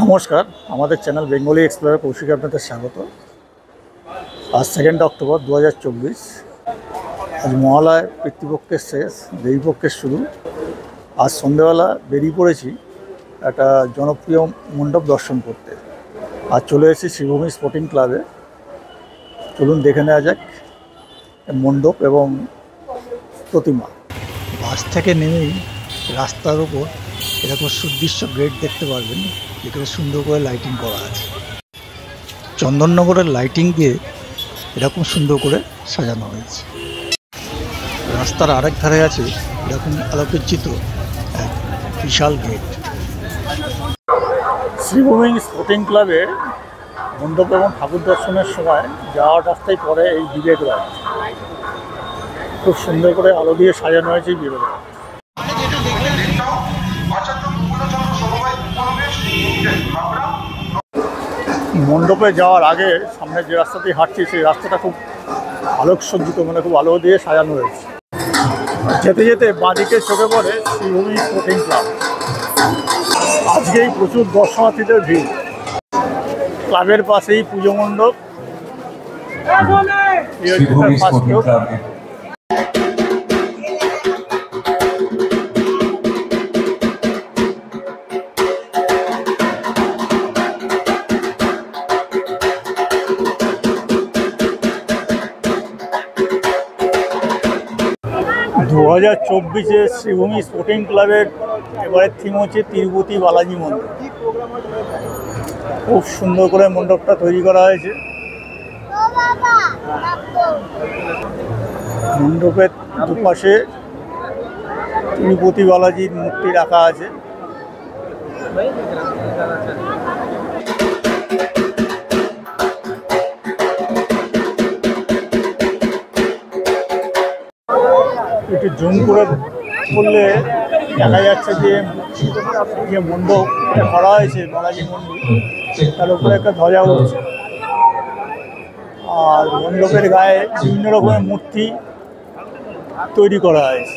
নমস্কার, আমাদের channel Bengali explorer কৌশিকে আপনাদের স্বাগত। আজ 2 অক্টোবর 2024। আজ মহালয়, পিতৃপক্ষের শেষ, দেবীপক্ষের শুরু। আজ সন্ধ্যেবেলা বেরিয়ে পড়েছি একটা জনপ্রিয় মণ্ডপ দর্শন করতে। আজ চলে এসেছি শ্রীভূমি স্পোর্টিং ক্লাবে। চলুন দেখে নেওয়া যাক মণ্ডপ এবং প্রতিমা। বাস থেকে নেমেই রাস্তার উপর এরকম সুদৃশ্য গেট দেখতে পারবেন, যেখানে সুন্দর করে লাইটিং করা আছে। চন্দননগরের লাইটিং দিয়ে এরকম সুন্দর করে সাজানো হয়েছে। রাস্তার আরেক ধারে আছে এরকম আলোকচিত্র এক বিশাল গেট। শ্রীভূমি স্পোর্টিং ক্লাবে মণ্ডপ এবং ঠাকুর দর্শনের সময় যাওয়ার রাস্তায় পরে এই বিবেক রায়। খুব সুন্দর করে আলো দিয়ে সাজানো হয়েছে এই বিবেক রায়। মণ্ডপে যাওয়ার আগে সামনে যে রাস্তা দিয়ে হাঁটছি সেই রাস্তাটা খুব আলোকসজ্জিত, মানে খুব আলো দিয়ে সাজানো হয়েছে। যেতে যেতে বাঁদিকে চোখে পড়ে শ্রীভূমি স্পোর্টিং ক্লাব। আজকেই প্রচুর দর্শনার্থীদের ভিড়। ক্লাবের পাশেই পুজো মণ্ডপ। 2024 শ্রীভূমি স্পোর্টিং ক্লাবের এবারের থিম হচ্ছে তিরুপতি বালাজি মন্দির। খুব সুন্দর করে মণ্ডপটা তৈরি করা হয়েছে। মণ্ডপের দুপাশে তিরুপতি বালাজির মূর্তি রাখা আছে। একটু জুম করে করলে দেখা যাচ্ছে যে মণ্ডপ করা হয়েছে বালাজি মন্দির, তার উপরে একটা ধ্বজা উঠছে। আর মণ্ডপের গায়ে বিভিন্ন রকমের মূর্তি তৈরি করা হয়েছে।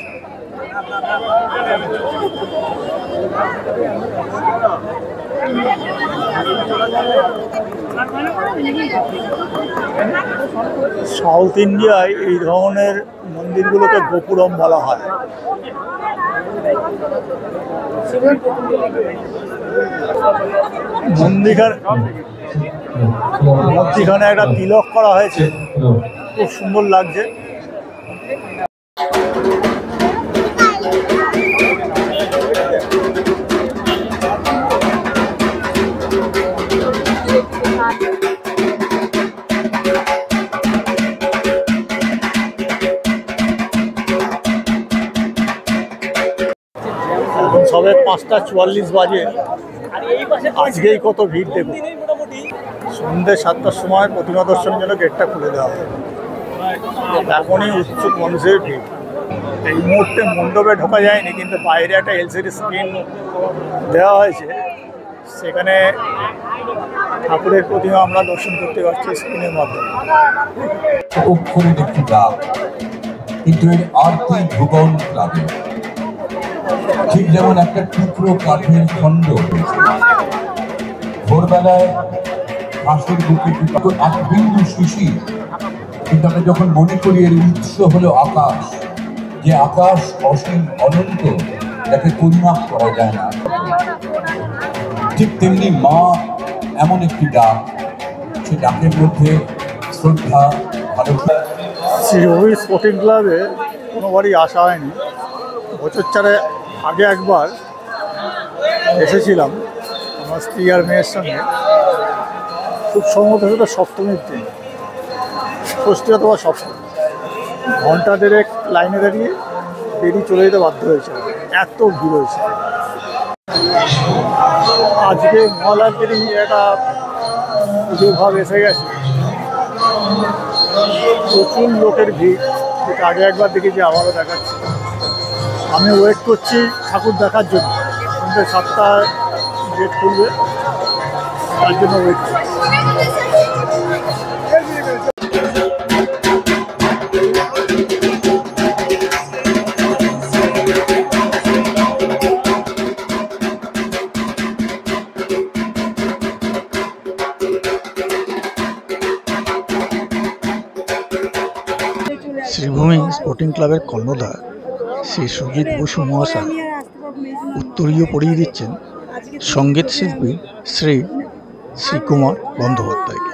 সাউথ ইন্ডিয়ায় এই ধরনের মন্দিরগুলোকে গোপুরম বলা হয়। মধ্যিখানে একটা তিলক করা হয়েছে, খুব সুন্দর লাগছে। এখন সবে 5:44 বাজে। আজকেই কত ভিড় দেখুন। সন্ধ্যে 7টার সময় প্রতিমা দর্শনের জন্য গেটটা খুলে দেওয়া হয়। এখনই উৎসুক মানুষের ভিড়। এই মুহূর্তে মণ্ডপে ঢোকা যায়নি, কিন্তু বাইরে একটা এলসিডি স্ক্রিন দেওয়া হয়েছে, সেখানে ঠাকুরের প্রতিমা আমরা দর্শন করতে পারছি স্ক্রিনের মাধ্যমে। কিন্তু এর আরতি ভুবন ক্লাবে ঠিক যেমন একটা টুকরো কাঠের খণ্ড। ভোরবেলায় ঘাসের বুকে এক বিন্দু শিশির, কিন্তু আমরা যখন মনে করি এর উৎস হলো আকাশ, যে আকাশ অসীম অনন্ত, যাকে পরিমাপ করা যায় না, ঠিক তেমনি মা এমন একটি ডাক, সে ডাকের মধ্যে শ্রদ্ধা, ভালোবাসা। শ্রীভূমি স্পোর্টিং ক্লাবে কোনোবারই আসা হয়নি। বছর চারে আগে একবার এসেছিলাম আমার স্ত্রী আর মেয়ের সঙ্গে। খুব সম্ভবত সেটা সপ্তমীর দিন, ষষ্ঠী অথবা সপ্তমী। ঘন্টা দেড়েক লাইনে দাঁড়িয়ে বেরিয়ে চলে যেতে বাধ্য হয়েছে, এত ভিড় হয়েছে। আজকে মহালয়ারই একটা পুজোর ভাব এসে গেছে। প্রচুর লোকের ভিড়, যেটা আগে একবার দেখেছি, আবারও দেখাচ্ছি। আমি ওয়েট করছি ঠাকুর দেখার জন্য। সন্ধ্যে 7টায় গেট খুলবে, তার জন্য ওয়েট করছি। শ্রীভূমি স্পোর্টিং ক্লাবের কর্ণধার শ্রী সুজিত বসু মহাশয় উত্তরীয় পরিয়ে দিচ্ছেন সঙ্গীত শিল্পী শ্রী শ্রীকুমার বন্দ্যোপাধ্যায়কে।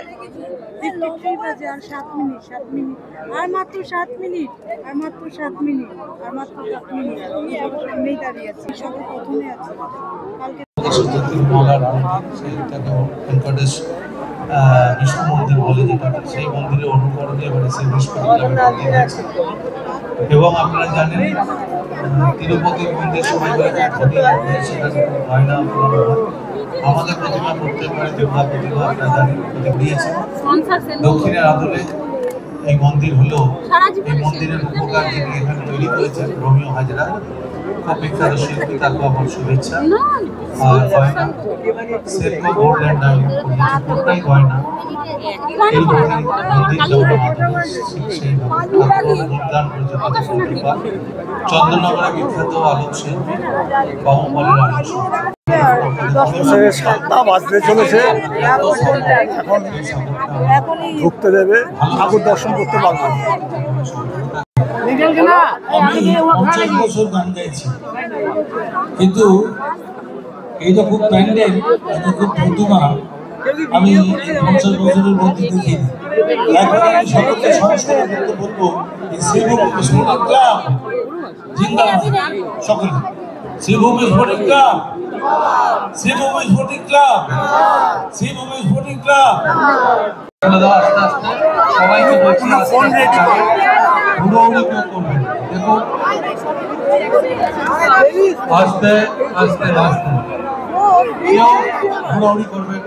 বিষ্ণু মন্দির বলে যেটা, সেই মন্দিরের অনুকরণে এবারে সেই বৃহস্পতি মন্দির হয়েছে। এবং আপনারা জানেন তিরুপতির মন্দির সবাই সেখানে গয়না পুরানো হয়। আমাদের প্রতিমা প্রত্যেকবারে দুর্গা প্রতিমা আপনারা জানেন দিয়েছে। দক্ষিণের আদলে এই মন্দির হলো, এই মন্দিরের উপকার যিনি এখানে তৈরি করেছেন রোমিও হাজরা, খুব বিখ্যাত শিল্পী, তাকে আমার শুভেচ্ছা। আর গয়না সেলফো গোল্ড অ্যান্ড ডায়মন্ড পুরোটাই গয়না। এই মন্দির চন্দননগরে বিখ্যাত আলোচ্য বাহুবলের আলোচ্য। 7টা বাজতে চলেছে, এখন ঢুকতে দেবে, ঠাকুর দর্শন করতে পারবে। আমি 50 বছর গান গাইছি, কিন্তু এইরকম প্যান্ডেল, এরকম প্রতিমা আমি 50 বছরের মধ্যে দেখিনি। এখন আমি সকলকে সংস্কার করতে বলবো, শ্রীভূমি স্পোর্টিং ক্লাব জিন্দাবাদ। সকলে Sribhumi sporting club, Sribhumi sporting club, Sribhumi sporting club. আস্তে আস্তে সবাইকে বলছি হুড়োহুড়ি কেউ করবেন, দেখুন আস্তে আস্তে আস্তে কেউ হুড়োহুড়ি করবেন,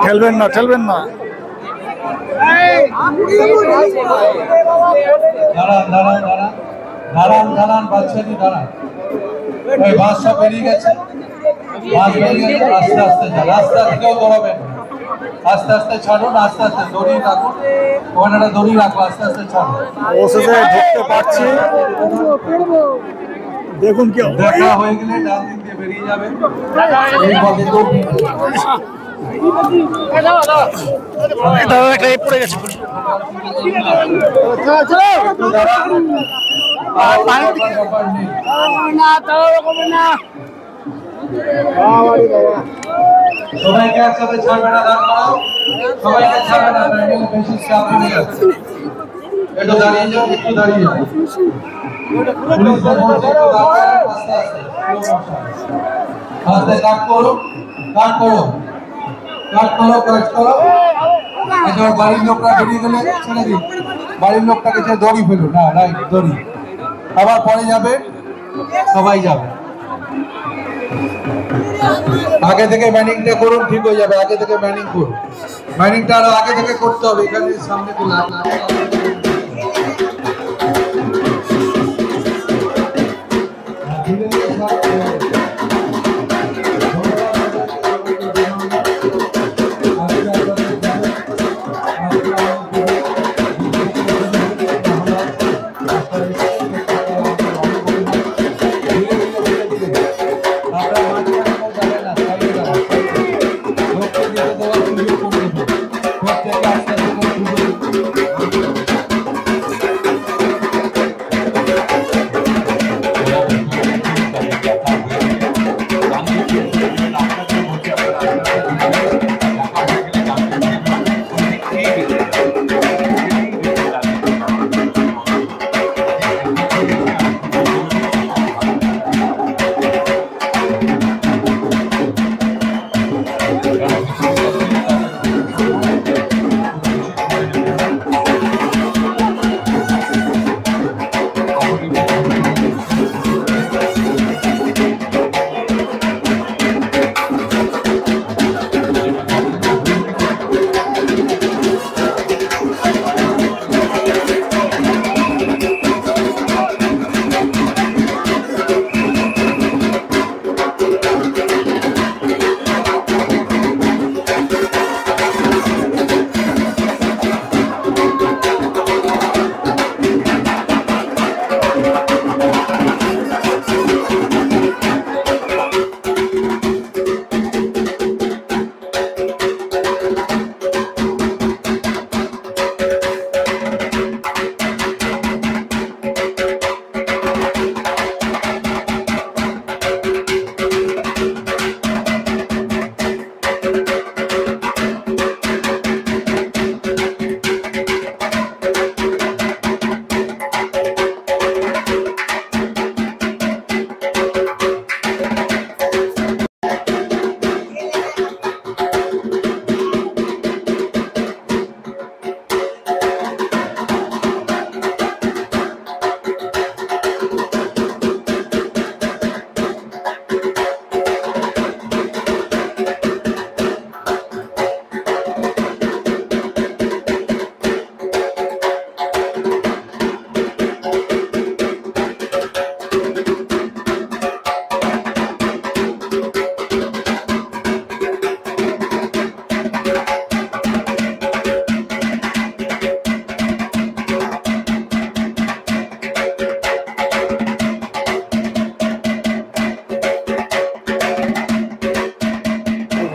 ঠেলবেন না, ঠেলবেন না। দাঁড়ান দাঁড়ান দাঁড়ান দাঁড়ান দাঁড়ান, বাচ্চাটি দাঁড়ান। ওই বাস সব বেরিয়ে গেছে, বাস বেরিয়ে গেছে, আস্তে আস্তে যান, রাস্তা থেকেও দৌড়াবেন, আস্তে আস্তে ছাড়ুন, আস্তে আস্তে দড়ি রাখুন, ওখানে একটা দড়ি রাখো, আস্তে আস্তে ছাড়ুন। অবশেষে ঢুকতে পারছি, দেখুন কি দেখা হয়ে গেলে ডান দিক দিয়ে বেরিয়ে যাবেন। এই পথে দৌড় পড়ে গেছে। সবাইকে একসাথে ছাড়বে না, দাঁড় করাও, সবাইকে ছাড়বে না, বেশি চাপ হয়ে যাচ্ছে। একটু দাঁড়িয়ে যাও, একটু দাঁড়িয়ে যাও। পুলিশদের বলছে একটু দাঁড়াও, আস্তে আস্তে আস্তে কাট করো, কাট করো, কাট করো, কাট করো। আচ্ছা, বাড়ির লোকরা বেরিয়ে গেলে ছেড়ে দিন, বাড়ির লোকটাকে যে দড়ি ফেলো না, রাইট দড়ি, আবার পরে যাবে, সবাই যাবে। আগে থেকে ম্যানিংটা করুন, ঠিক হয়ে যাবে, আগে থেকে ম্যানিং করুন, ম্যানিংটা আরো আগে থেকে করতে হবে, এখানে সামনে তো লাগ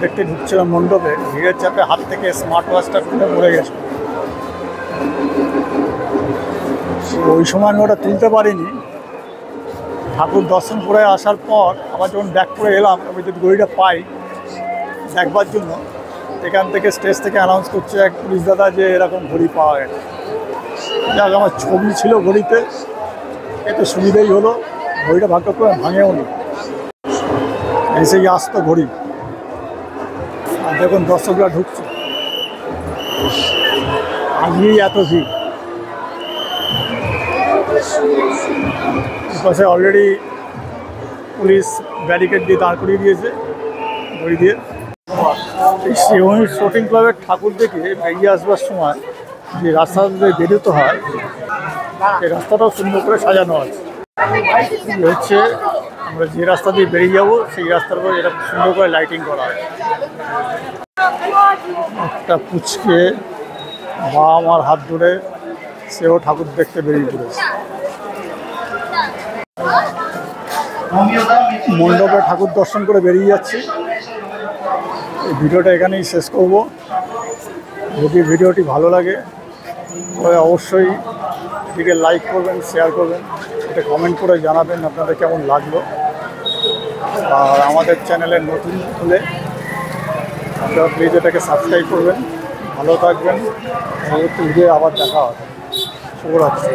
দেখতে ঢুকছিলাম মণ্ডপে, ভিড়ের চাপে হাত থেকে স্মার্ট ওয়াচটা খুলে পড়ে গেছে। ওই সময় আমি ওটা তুলতে পারিনি। ঠাকুর দর্শন করে আসার পর আবার যখন ব্যাক করে এলাম, আমি যদি ঘড়িটা পাই দেখবার জন্য, এখান থেকে স্টেজ থেকে অ্যানাউন্স করছে এক পুলিশ দাদা যে এরকম ঘড়ি পাওয়া গেছে। যাক, আমার ছবি ছিল ঘড়িতে, এতে সুবিধাই হলো। ঘড়িটা ভাগ্য করে ভাঙেও নি, এসেই আসতো ঘড়ি। আর দেখুন দর্শকরা ঢুকছে, আজকেই এত ভিড়। পাশে অলরেডি পুলিশ ব্যারিকেড দিয়ে দাঁড় করিয়ে দিয়েছে ঘড়ি দিয়ে। এই শ্রীভূমি স্পোর্টিং ক্লাবের ঠাকুর দেখে বেরিয়ে আসবার সময় যে রাস্তাটা দিয়ে বেরোতে হয়, এই রাস্তাটাও সুন্দর করে সাজানো আছে। হচ্ছে আমরা যে রাস্তা দিয়ে বেরিয়ে যাবো সেই রাস্তার উপর এরকম সুন্দর করে লাইটিং করা হয়। একটা পুচকে মা আমার হাত ধরে সেও ঠাকুর দেখতে বেরিয়ে পড়েছে। মণ্ডপে ঠাকুর দর্শন করে বেরিয়ে যাচ্ছি। এই ভিডিওটা এখানেই শেষ করব। যদি ভিডিওটি ভালো লাগে তবে অবশ্যই এটিকে লাইক করবেন, শেয়ার করবেন, এটা কমেন্ট করে জানাবেন আপনাদের কেমন লাগলো। আর আমাদের চ্যানেলের নতুন হলে আপনারা প্লিজ এটাকে সাবস্ক্রাইব করবেন। ভালো থাকবেন, পরবর্তী ভিডিও আবার দেখা হবে। শুভরাত্রি।